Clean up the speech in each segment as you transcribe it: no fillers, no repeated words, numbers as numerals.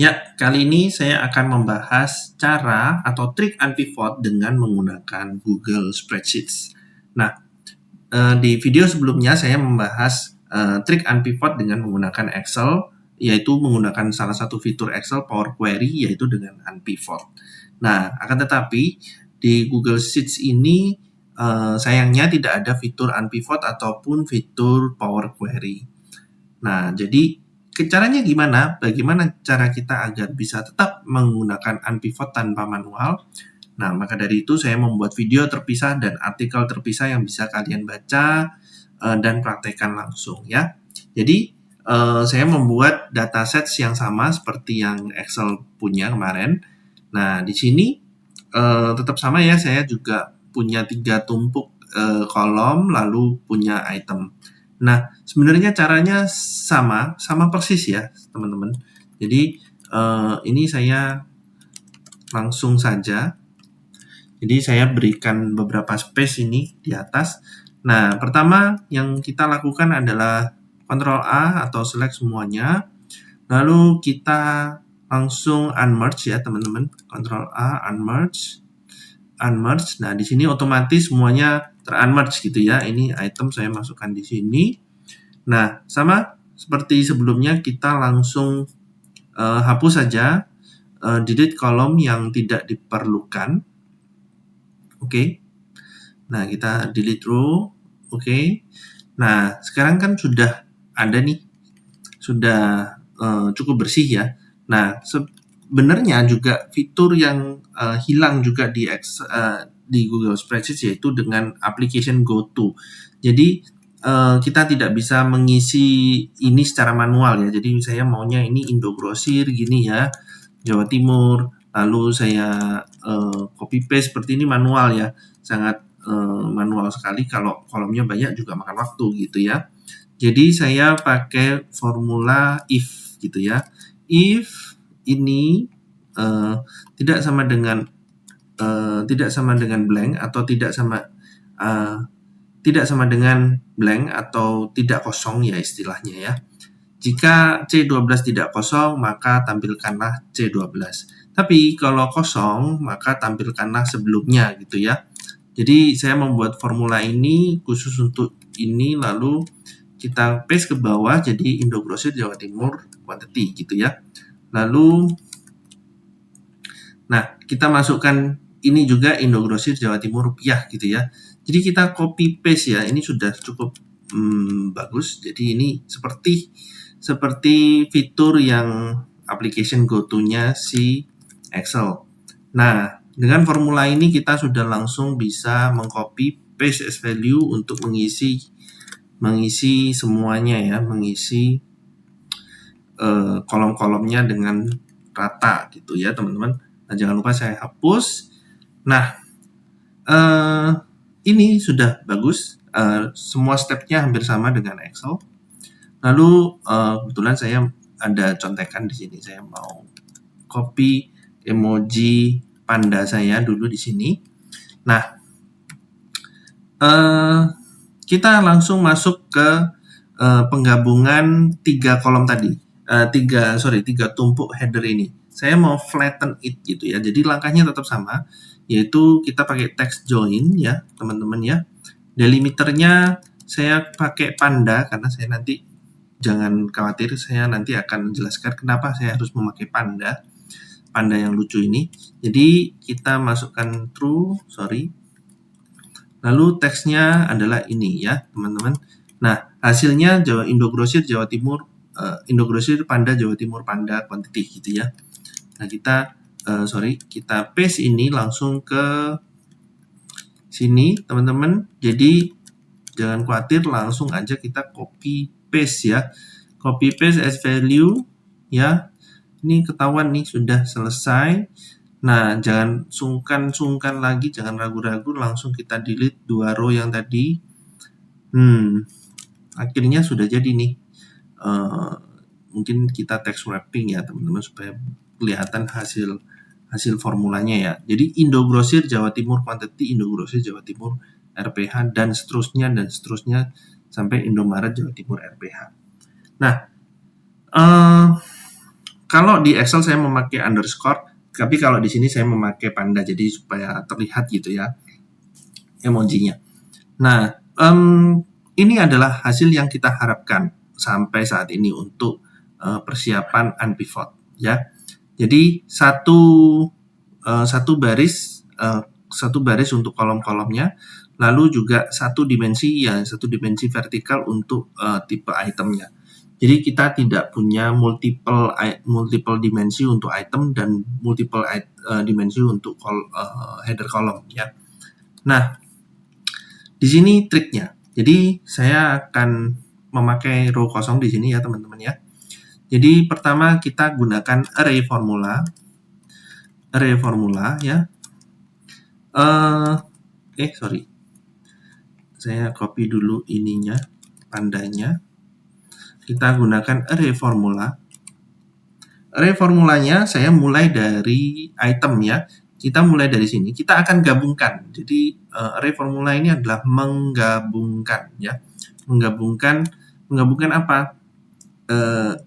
Ya, kali ini saya akan membahas cara atau trik anti-fraud dengan menggunakan Google Spreadsheets. Nah, di video sebelumnya saya membahas trik anti-fraud dengan menggunakan Excel, yaitu menggunakan salah satu fitur Excel Power Query, yaitu dengan anti-fraud. Nah, akan tetapi di Google Sheets ini sayangnya tidak ada fitur anti-fraud ataupun fitur Power Query. Nah, jadi caranya gimana? Bagaimana cara kita agar bisa tetap menggunakan anti-fraud tanpa manual? Nah, maka dari itu saya membuat video terpisah dan artikel terpisah yang bisa kalian baca dan praktekkan langsung ya. Jadi saya membuat datasets yang sama seperti yang Excel punya kemarin. Nah, di sini tetap sama ya, saya juga punya 3 tumpuk kolom lalu punya item. Nah, sebenarnya caranya sama persis ya, teman-teman. Jadi ini saya langsung saja. Jadi saya berikan beberapa space ini di atas. Nah, pertama yang kita lakukan adalah Ctrl A atau select semuanya. Lalu kita langsung unmerge ya, teman-teman. Ctrl A, unmerge. Nah, di sini otomatis semuanya ter-unmerge gitu ya. Ini item saya masukkan di sini. Nah, sama seperti sebelumnya kita langsung hapus saja delete kolom yang tidak diperlukan. Oke. Nah, kita delete row. Oke. Nah, sekarang kan sudah ada nih. Sudah cukup bersih ya. Nah, sebenarnya juga fitur yang hilang juga di Google Spreadsheet yaitu dengan application GoTo. Jadi kita tidak bisa mengisi ini secara manual ya. Jadi saya maunya ini Indogrosir gini ya, Jawa Timur. Lalu saya copy paste seperti ini manual ya, sangat manual sekali. Kalau kolomnya banyak juga makan waktu gitu ya. Jadi saya pakai formula if gitu ya. If ini tidak sama dengan blank atau tidak sama dengan blank atau tidak kosong ya istilahnya ya. Jika C12 tidak kosong, maka tampilkanlah C12. Tapi kalau kosong, maka tampilkanlah sebelumnya gitu ya. Jadi saya membuat formula ini khusus untuk ini, lalu kita paste ke bawah jadi Indogrosir Jawa Timur quantity gitu ya. Lalu nah, kita masukkan ini juga Indogrosir Jawa Timur rupiah gitu ya. Jadi kita copy paste ya, ini sudah cukup bagus. Jadi ini seperti fitur yang application GoTo-nya si Excel. Nah, dengan formula ini kita sudah langsung bisa mengcopy paste as value untuk mengisi semuanya ya, mengisi kolom-kolomnya dengan rata gitu ya, teman-teman. Nah, jangan lupa saya hapus. Nah, ini sudah bagus. Semua stepnya hampir sama dengan Excel. Lalu kebetulan saya ada contekan di sini. Saya mau copy emoji panda saya dulu di sini. Nah, kita langsung masuk ke penggabungan 3 kolom tadi. 3 tumpuk header ini. Saya mau flatten it gitu ya. Jadi langkahnya tetap sama, yaitu kita pakai text join ya, teman-teman ya. Delimiternya saya pakai panda karena saya nanti, jangan khawatir, saya nanti akan menjelaskan kenapa saya harus memakai panda yang lucu ini. Jadi kita masukkan true, lalu teksnya adalah ini ya, teman-teman. Nah, hasilnya Indogrosir Jawa Timur, Indogrosir Panda Jawa Timur Panda quantity gitu ya. Nah, kita paste ini langsung ke sini, teman-teman. Jadi jangan khawatir, langsung aja kita copy paste ya. Copy paste as value ya. Ini ketahuan nih sudah selesai. Nah, jangan sungkan lagi, jangan ragu-ragu, langsung kita delete 2 row yang tadi. Akhirnya sudah jadi nih. Mungkin kita text wrapping ya, teman-teman, supaya kelihatan hasil formulanya ya. Jadi Indogrosir Jawa Timur quantity, Indogrosir Jawa Timur RPH, dan seterusnya sampai Indomaret Jawa Timur RPH. Nah, Kalau di Excel saya memakai underscore, tapi kalau di sini saya memakai panda, jadi supaya terlihat gitu ya emojinya. Nah, ini adalah hasil yang kita harapkan sampai saat ini untuk persiapan unpivot ya. Jadi satu baris untuk kolom-kolomnya, lalu juga satu dimensi vertikal untuk tipe itemnya. Jadi kita tidak punya multiple dimensi untuk item dan multiple dimensi untuk header column ya. Nah, di sini triknya. Jadi saya akan memakai row kosong di sini ya teman-teman ya. Jadi pertama kita gunakan array formula ya. Sorry. Saya copy dulu ininya, pandanya. Kita gunakan array formula. Array formulanya saya mulai dari item ya. Kita mulai dari sini. Kita akan gabungkan. Jadi array formula ini adalah menggabungkan ya. Menggabungkan apa?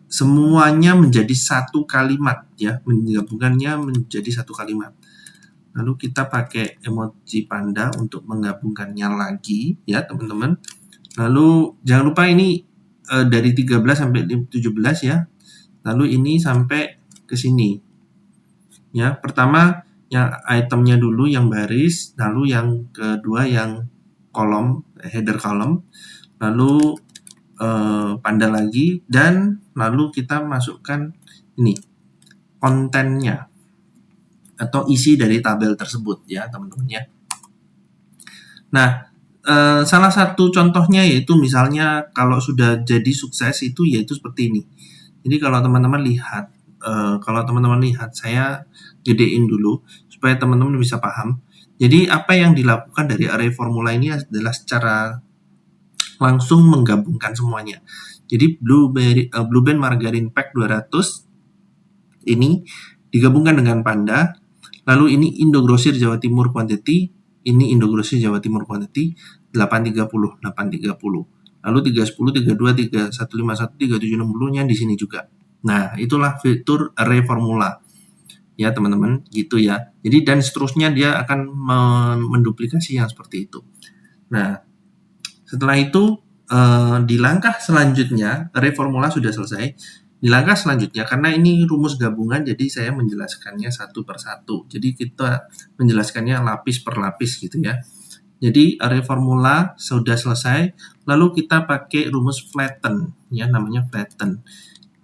Semuanya menjadi satu kalimat ya. Menggabungkannya menjadi satu kalimat. Lalu kita pakai emoji panda untuk menggabungkannya lagi ya teman-teman. Lalu jangan lupa ini dari 13 sampai 17 ya. Lalu ini sampai ke sini. Ya, pertama yang itemnya dulu yang baris, lalu yang kedua yang kolom, header column, lalu panda lagi, dan lalu kita masukkan ini kontennya atau isi dari tabel tersebut ya teman-teman ya. Nah, salah satu contohnya yaitu misalnya kalau sudah jadi sukses itu yaitu seperti ini. Jadi kalau teman-teman lihat, saya gedein dulu supaya teman-teman bisa paham. Jadi apa yang dilakukan dari array formula ini adalah secara langsung menggabungkan semuanya. Jadi Blue Band Margarine Pack 200 ini digabungkan dengan panda. Lalu ini Indogrosir Jawa Timur quantity, ini Indogrosir Jawa Timur quantity 830. Lalu 310, 32, 3151, 3760-nya di sini juga. Nah, itulah fitur array formula. Ya, teman-teman, gitu ya. Jadi dan seterusnya dia akan menduplikasi yang seperti itu. Nah, setelah itu di langkah selanjutnya array formula sudah selesai. Di langkah selanjutnya, karena ini rumus gabungan, jadi saya menjelaskannya satu per satu. Jadi kita menjelaskannya lapis per lapis gitu ya. Jadi array formula sudah selesai, lalu kita pakai rumus flatten, ya namanya flatten.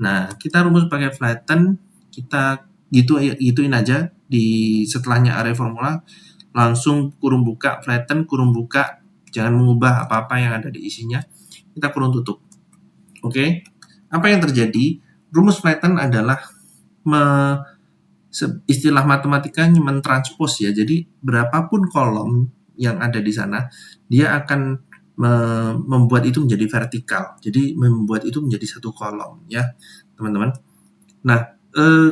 Nah, kita rumus pakai flatten, kita gituin aja di setelahnya array formula, langsung kurung buka, flatten, kurung buka, jangan mengubah apa-apa yang ada di isinya, kita kurung tutup. Oke. Apa yang terjadi? Rumus flatten adalah istilah matematikanya mentranspos ya. Jadi berapapun kolom yang ada di sana, dia akan membuat itu menjadi vertikal. Jadi membuat itu menjadi satu kolom ya, teman-teman. Nah,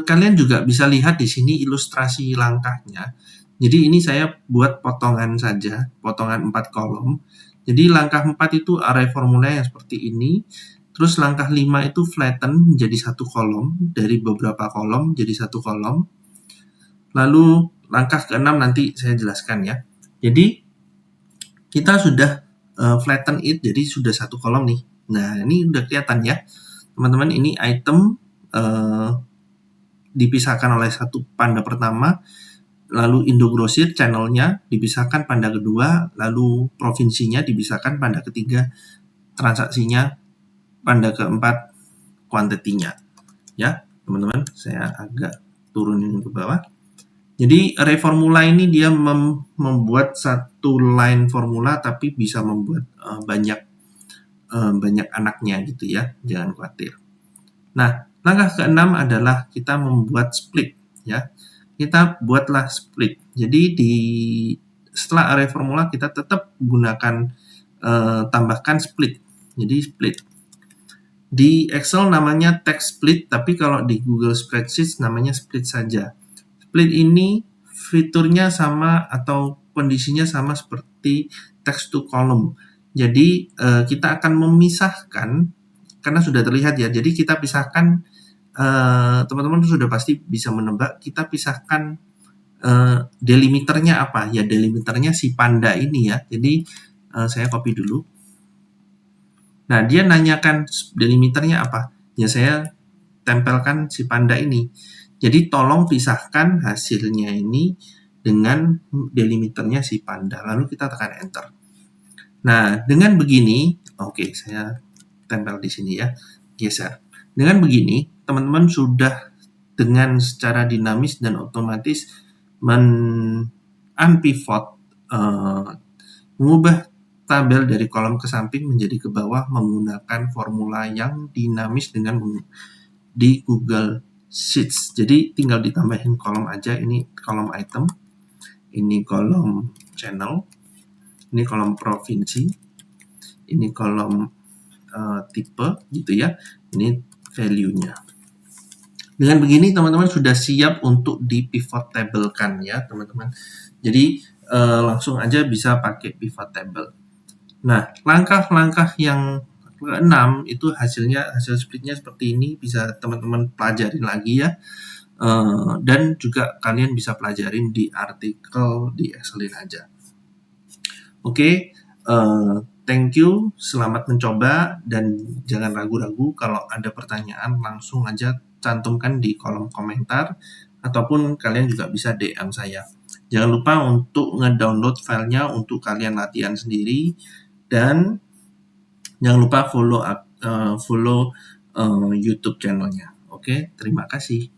kalian juga bisa lihat di sini ilustrasi langkahnya. Jadi ini saya buat potongan saja, potongan 4 kolom. Jadi langkah 4 itu array formula yang seperti ini. Terus langkah 5 itu flatten menjadi satu kolom, dari beberapa kolom jadi satu kolom. Lalu langkah ke-6 nanti saya jelaskan ya. Jadi kita sudah flatten it, jadi sudah satu kolom nih. Nah, ini udah kelihatan ya. Teman-teman, ini item dipisahkan oleh satu panda pertama, lalu Indogrosir channelnya dipisahkan panda kedua, lalu provinsinya dipisahkan panda ketiga, transaksinya panda keempat, kuantitinya. Ya, teman-teman, saya agak turunin ke bawah. Jadi array formula ini dia membuat satu line formula tapi bisa membuat banyak anaknya gitu ya, jangan khawatir. Nah, langkah ke-6 adalah kita membuat split ya. Kita buatlah split. Jadi setelah array formula kita tetap gunakan tambahkan split. Jadi split. Di Excel namanya text split, tapi kalau di Google Spreadsheet namanya split saja. Split ini fiturnya sama atau kondisinya sama seperti text to column. Jadi kita akan memisahkan, karena sudah terlihat ya, jadi kita pisahkan teman-teman sudah pasti bisa menebak, kita pisahkan delimiternya apa? Ya delimiternya si panda ini ya. Jadi saya copy dulu. Nah, dia nanyakan delimiternya apa? Ya saya tempelkan si panda ini. Jadi tolong pisahkan hasilnya ini dengan delimiternya si panda. Lalu kita tekan enter. Nah, dengan begini, oke, saya tempel di sini ya, geser. Dengan begini, teman-teman sudah dengan secara dinamis dan otomatis unpivot, mengubah tabel dari kolom ke samping menjadi ke bawah menggunakan formula yang dinamis dengan di Google Sheets. Jadi tinggal ditambahin kolom aja, ini kolom item, ini kolom channel, ini kolom provinsi, ini kolom tipe gitu ya, ini value-nya. Dengan begini teman-teman sudah siap untuk di pivot table-kan ya teman-teman. Jadi langsung aja bisa pakai pivot table. Nah, langkah-langkah yang keenam itu hasil splitnya seperti ini, bisa teman-teman pelajarin lagi ya. Dan juga kalian bisa pelajarin di artikel di Excelin aja. Oke, thank you, selamat mencoba, dan jangan ragu-ragu kalau ada pertanyaan langsung aja cantumkan di kolom komentar, ataupun kalian juga bisa DM saya. Jangan lupa untuk ngedownload filenya untuk kalian latihan sendiri, dan jangan lupa follow YouTube channelnya. Oke, terima kasih.